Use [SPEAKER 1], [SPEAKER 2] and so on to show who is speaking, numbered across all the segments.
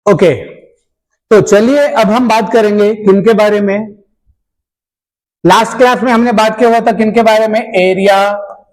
[SPEAKER 1] Okay, तो चलिए अब हम बात करेंगे किनके बारे में। लास्ट क्लास में हमने बात किया हुआ था किनके बारे में, area,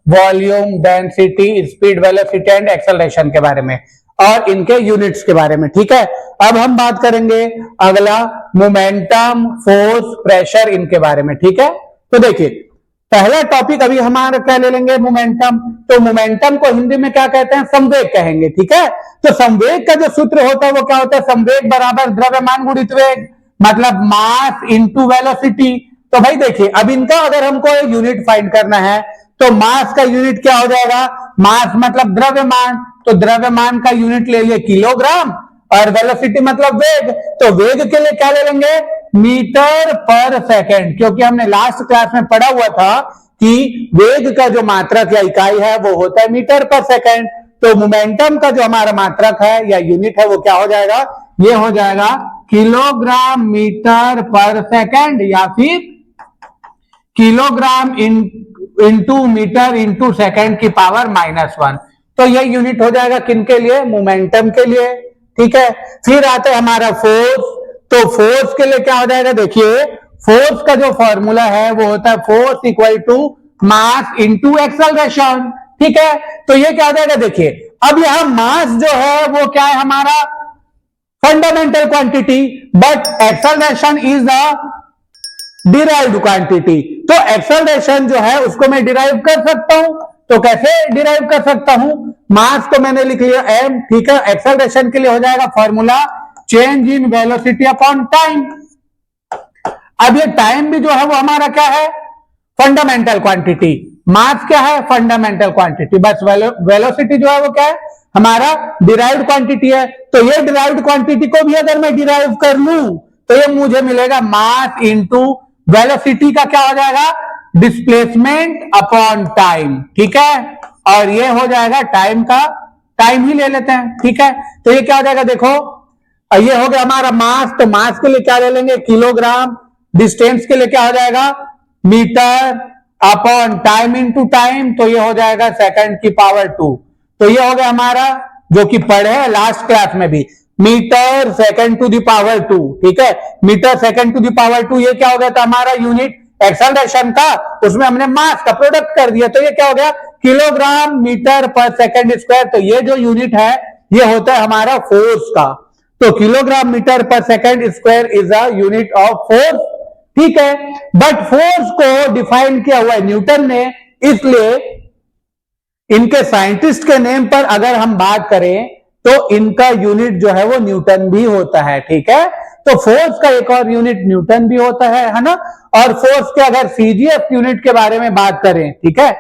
[SPEAKER 1] volume, density, speed, velocity and acceleration के बारे में और इनके यूनिट्स के बारे में। ठीक है, अब हम बात करेंगे अगला मोमेंटम, फोर्स, प्रेशर, इनके बारे में। ठीक है, तो देखिए पहला टॉपिक अभी हमारा क्या ले लेंगे, मोमेंटम। तो मोमेंटम को हिंदी में क्या कहते हैं, संवेग कहेंगे। ठीक है, तो संवेग का जो सूत्र होता है वो क्या होता है, संवेग बराबर द्रव्यमान गुणित वेग, मतलब मास इंटू वेलोसिटी। तो भाई देखिए अब इनका अगर हमको एक यूनिट फाइंड करना है तो मास का यूनिट क्या हो जाएगा, मास मतलब द्रव्यमान, तो द्रव्यमान का यूनिट ले लिए किलोग्राम और वेलोसिटी मतलब वेग, तो वेग के लिए क्या ले लेंगे, मीटर पर सेकंड, क्योंकि हमने लास्ट क्लास में पढ़ा हुआ था कि वेग का जो मात्रक या इकाई है वो होता है मीटर पर सेकंड। तो मोमेंटम का जो हमारा मात्रक है या यूनिट है वो क्या हो जाएगा, ये हो जाएगा किलोग्राम मीटर पर सेकंड या फिर kilogram into metre into second की पावर -1। तो ये यूनिट हो जाएगा किनके लिए, मोमेंटम के लिए। ठीक है, फिर आता है हमारा फोर्स। तो फोर्स के लिए क्या हो जाएगा, देखिए फोर्स का जो फॉर्मूला है वो होता है force equal to mass into acceleration. ठीक है, तो ये क्या हो जाएगा, देखिए अब यहां मास जो है वो क्या है हमारा fundamental quantity, but acceleration is the derived quantity. तो एक्सेलरेशन जो है उसको मैं डिराइव कर सकता हूं, तो कैसे डिराइव कर सकता हूं, मास को मैंने लिख लिया m। ठीक है, एक्सेलरेशन के लिए हो जाएगा formula change in velocity upon time. अब ये टाइम भी जो है वो हमारा क्या है, फंडामेंटल क्वांटिटी, मास क्या है फंडामेंटल क्वांटिटी, बस वेलोसिटी जो है वो क्या है हमारा डिराइव्ड क्वांटिटी है। तो ये डिराइव्ड क्वांटिटी को भी अगर मैं डिराइव कर लूं तो ये मुझे मिलेगा मास इंटू वेलोसिटी का क्या हो जाएगा, डिस्प्लेसमेंट अपॉन टाइम। ठीक है, और ये हो जाएगा टाइम का, टाइम ही ले लेते हैं। ठीक है, तो ये क्या हो जाएगा, देखो ये हो गया हमारा मास, तो मास के लिए क्या ले लेंगे किलोग्राम, डिस्टेंस के लिए क्या हो जाएगा metre upon time into time, तो ये हो जाएगा सेकंड की पावर 2। तो ये हो गया हमारा जो कि पढ़े हैं लास्ट क्लास में भी, metre second to the power 2। ठीक है, metre second to the power 2, ये क्या हो गया था हमारा यूनिट एक्सेलरेशन का, उसमें हमने मास का प्रोडक्ट कर दिया, तो ये क्या हो गया kilogram metre per second square. तो ये जो यूनिट है ये होता है हमारा फोर्स का, तो kilogram metre per second square is a unit of force. ठीक है, बट फोर्स को डिफाइन किया हुआ है न्यूटन ने, इसलिए इनके साइंटिस्ट के नेम पर अगर हम बात करें तो इनका यूनिट जो है वो न्यूटन भी होता है। ठीक है, तो फोर्स का एक और यूनिट न्यूटन भी होता है ना। और फोर्स के अगर सीजीएफ यूनिट के बारे में बात करें, ठीक है,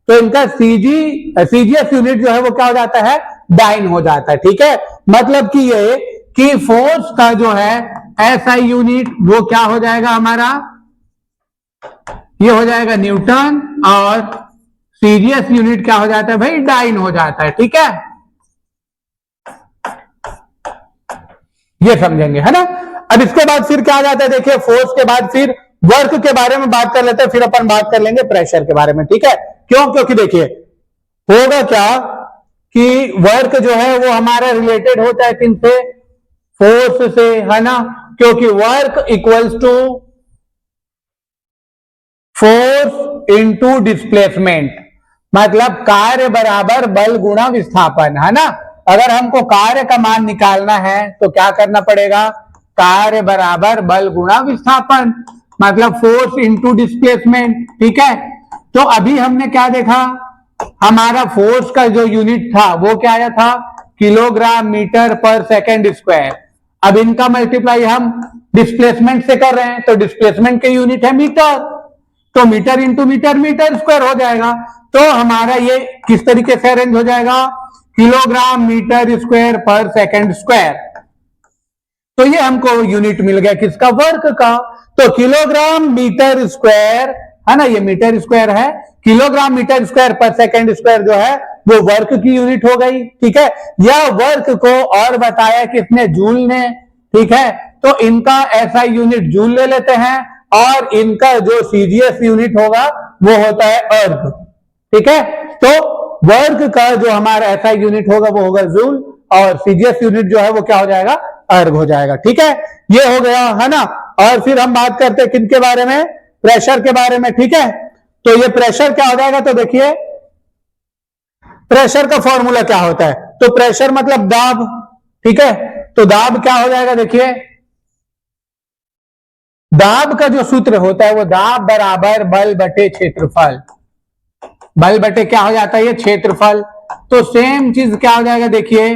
[SPEAKER 1] तो इनका सीजीएफ यूनिट जो है वो क्या हो जाता है, डाइन हो जाता है। ठीक है, मतलब कि ये कि फोर्स का जो है एसआई यूनिट वो क्या हो जाएगा हमारा, ये हो जाएगा न्यूटन, और सीजीएस यूनिट क्या हो जाता है भाई, डाइन हो जाता है। ठीक है, ये समझेंगे है ना। अब इसके बाद फिर क्या आ जाता है, देखिए फोर्स के बाद फिर वर्क के बारे में बात कर लेते हैं, फिर अपन बात कर लेंगे प्रेशर के बारे में। ठीक है, क्यों, क्योंकि देखिए होगा क्या कि वर्क जो है वो हमारा रिलेटेड होता है किनसे, फोर्स से, है ना, क्योंकि work equals to force into displacement, मतलब कार्य बराबर बल गुणा विस्थापन, है ना। अगर हमको कार्य का मान निकालना है तो क्या करना पड़ेगा, कार्य बराबर बल गुणा विस्थापन, मतलब फोर्स इंटू डिस्प्लेसमेंट। ठीक है, तो अभी हमने क्या देखा, हमारा फोर्स का जो यूनिट था वो क्या आया था, kilogram metre per second square. अब इनका मल्टीप्लाई हम डिस्प्लेसमेंट से कर रहे हैं, तो डिस्प्लेसमेंट के यूनिट है मीटर, तो metre into metre metre square हो जाएगा। तो हमारा ये किस तरीके से अरेंज हो जाएगा, किलोग्राम मीटर स्क्वायर पर सेकंड स्क्वायर। तो ये हमको यूनिट मिल गया किसका, वर्क का। तो किलोग्राम मीटर स्क्वायर, है ना, ये मीटर स्क्वायर है, किलोग्राम मीटर स्क्वायर पर सेकंड स्क्वायर जो है वो वर्क की यूनिट हो गई। ठीक है, यह वर्क को और बताया किसने, जूल ने। ठीक है, तो इनका एसआई यूनिट जूल ले लेते हैं, और इनका जो सीजीएस यूनिट होगा वो होता है अर्ग। ठीक है, तो वर्क का जो हमारा एसआई यूनिट होगा वो होगा जूल, और सीजीएस यूनिट जो है वो क्या हो जाएगा, अर्ग हो जाएगा। ठीक है, ये हो गया है ना। और फिर हम बात करते हैं किनके बारे में, प्रेशर के बारे में। ठीक है, तो ये प्रेशर क्या हो जाएगा, तो देखिए प्रेशर का फॉर्मूला क्या होता है, तो प्रेशर मतलब दाब। ठीक है, तो दाब क्या हो जाएगा, देखिए दाब का जो सूत्र होता है वो दाब बराबर बल बटे क्षेत्रफल। बल बटे क्या हो जाता है, ये क्षेत्रफल। तो सेम चीज क्या हो जाएगा, देखिए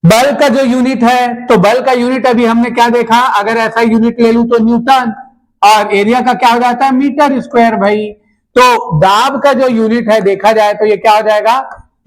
[SPEAKER 1] बल का जो यूनिट है, तो बल का यूनिट अभी हमने क्या देखा, अगर ऐसा यूनिट ले लूं तो न्यूटन, और एरिया का क्या हो जाता है, मीटर स्क्वायर भाई। तो दाब का जो यूनिट है देखा जाए तो ये क्या हो जाएगा,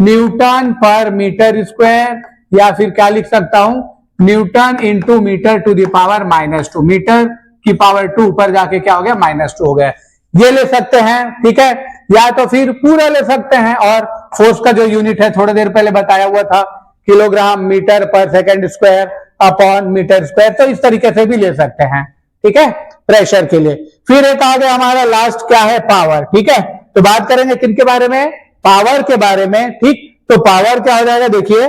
[SPEAKER 1] न्यूटन पर मीटर स्क्वायर, या फिर क्या लिख सकता हूं, newton into metre to the power -2, metre की पावर 2 ऊपर जाके क्या हो गया, -2 हो गया। ये ले सकते हैं। ठीक है, या तो फिर पूरा ले सकते हैं, और फोर्स का जो यूनिट है थोड़ी देर पहले बताया हुआ था, kilogram metre per second square upon metre square, तो इस तरीके से भी ले सकते हैं। ठीक है, प्रेशर के लिए। फिर एक आ गया हमारा लास्ट क्या है, पावर। ठीक है, तो बात करेंगे किनके बारे में, पावर के बारे में। ठीक, तो पावर क्या हो जाएगा, देखिए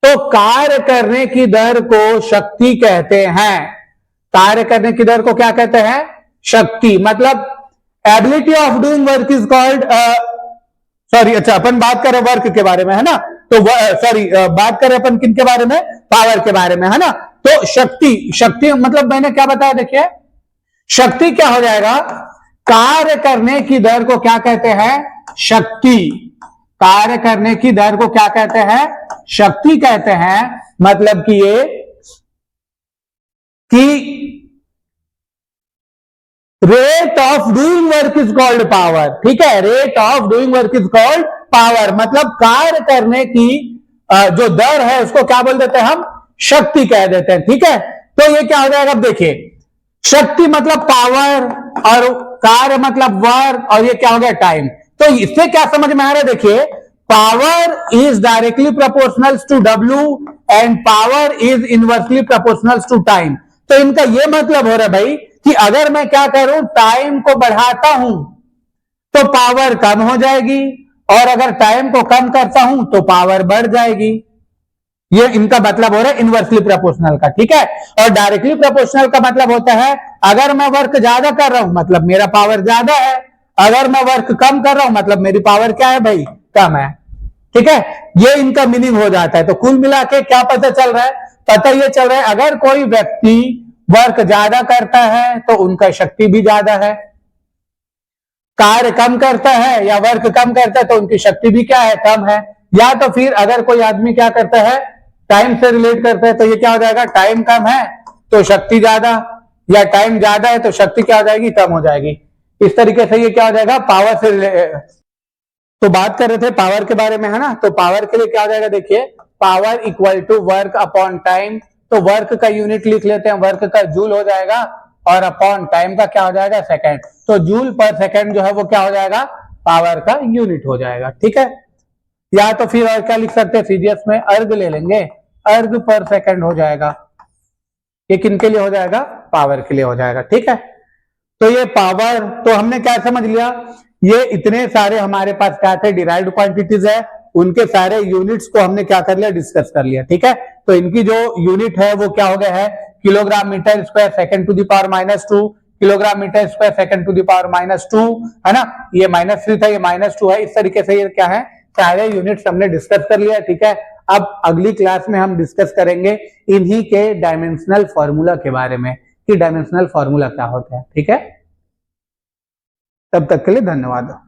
[SPEAKER 1] तो कार्य करने की दर को शक्ति कहते हैं। कार्य करने की दर को क्या कहते हैं, शक्ति। मतलब ability of doing work is called, sorry अच्छा अपन बात करें वर्क के बारे में है ना, तो सॉरी बात करें अपन किन के बारे में, पावर के बारे में है ना। तो शक्ति, शक्ति मतलब मैंने क्या बताया, देखिए शक्ति क्या हो जाएगा, कार्य करने की दर को क्या कहते हैं, शक्ति। कार्य करने की दर को क्या कहते हैं, शक्ति कहते हैं। मतलब कि ये कि rate of doing work is called power. ठीक है, rate of doing work is called power, मतलब कार्य करने की जो दर है उसको क्या बोल देते हैं हम, शक्ति कह देते हैं। ठीक है, तो ये क्या हो जाएगा, अब देखिए शक्ति मतलब पावर, और कार्य मतलब वर्क, और ये क्या हो गया, टाइम। तो इससे क्या समझ में आ रहा है, देखिए power is directly proportional to W and power is inversely proportional to time. तो इनका ये मतलब हो रहा है भाई कि अगर मैं क्या करूं, टाइम को बढ़ाता हूं तो पावर कम हो जाएगी, और अगर टाइम को कम करता हूं तो पावर बढ़ जाएगी। ये इनका मतलब हो रहा है इनवर्सली प्रोपोर्शनल का। ठीक है, और डायरेक्टली प्रोपोर्शनल का मतलब होता है अगर मैं वर्क ज्यादा कर रहा हूं मतलब मेरा पावर ज्यादा है, अगर मैं वर्क कम कर रहा हूं मतलब मेरी पावर क्या है भाई, कम है। ठीक है, ये इनका मीनिंग हो जाता है। तो कुल मिला के क्या पता चल रहा है, पता ये चल रहा है अगर कोई व्यक्ति वर्क ज्यादा करता है तो उनका शक्ति भी ज्यादा है, कार्य कम करता है या वर्क कम करता है तो उनकी शक्ति भी क्या है, कम है। या तो फिर अगर कोई आदमी क्या करता है, टाइम से रिलेट करता है, तो ये क्या हो जाएगा, टाइम कम है तो शक्ति ज्यादा, या टाइम ज्यादा है तो शक्ति क्या हो जाएगी, कम हो जाएगी। इस तरीके से ये क्या हो जाएगा, पावर से। तो बात कर रहे थे पावर के बारे में है ना, तो पावर के लिए क्या हो जाएगा, देखिए power equal to work upon time. तो वर्क का यूनिट लिख लेते हैं, वर्क का जूल हो जाएगा, और अपॉन टाइम का क्या हो जाएगा, सेकंड। तो जूल पर सेकंड जो है वो क्या हो जाएगा, पावर का यूनिट हो जाएगा। ठीक है, या तो फिर और क्या लिख सकते हैं, सीजीएस में अर्ग ले लेंगे, अर्ग पर सेकंड हो जाएगा। ये किनके लिए हो जाएगा, पावर के लिए हो जाएगा। ठीक है, तो ये पावर, तो हमने क्या समझ लिया, ये इतने सारे हमारे पास क्या थे, डिराइव्ड क्वांटिटीज है, उनके सारे यूनिट्स को हमने क्या कर लिया, डिस्कस कर लिया। ठीक है, तो इनकी जो यूनिट है वो क्या हो गया है, kilogram metre square second to the power -2, kilogram metre square second to the power -2 है ना। ये -3 था, ये -2 है। इस तरीके से ये क्या है, सारे यूनिट्स हमने डिस्कस कर लिया। ठीक है, अब अगली क्लास में हम डिस्कस करेंगे इन्हीं के डायमेंशनल फॉर्मूला के बारे में, कि डायमेंशनल फॉर्मूला क्या होता है। ठीक है, तब तक के लिए धन्यवाद।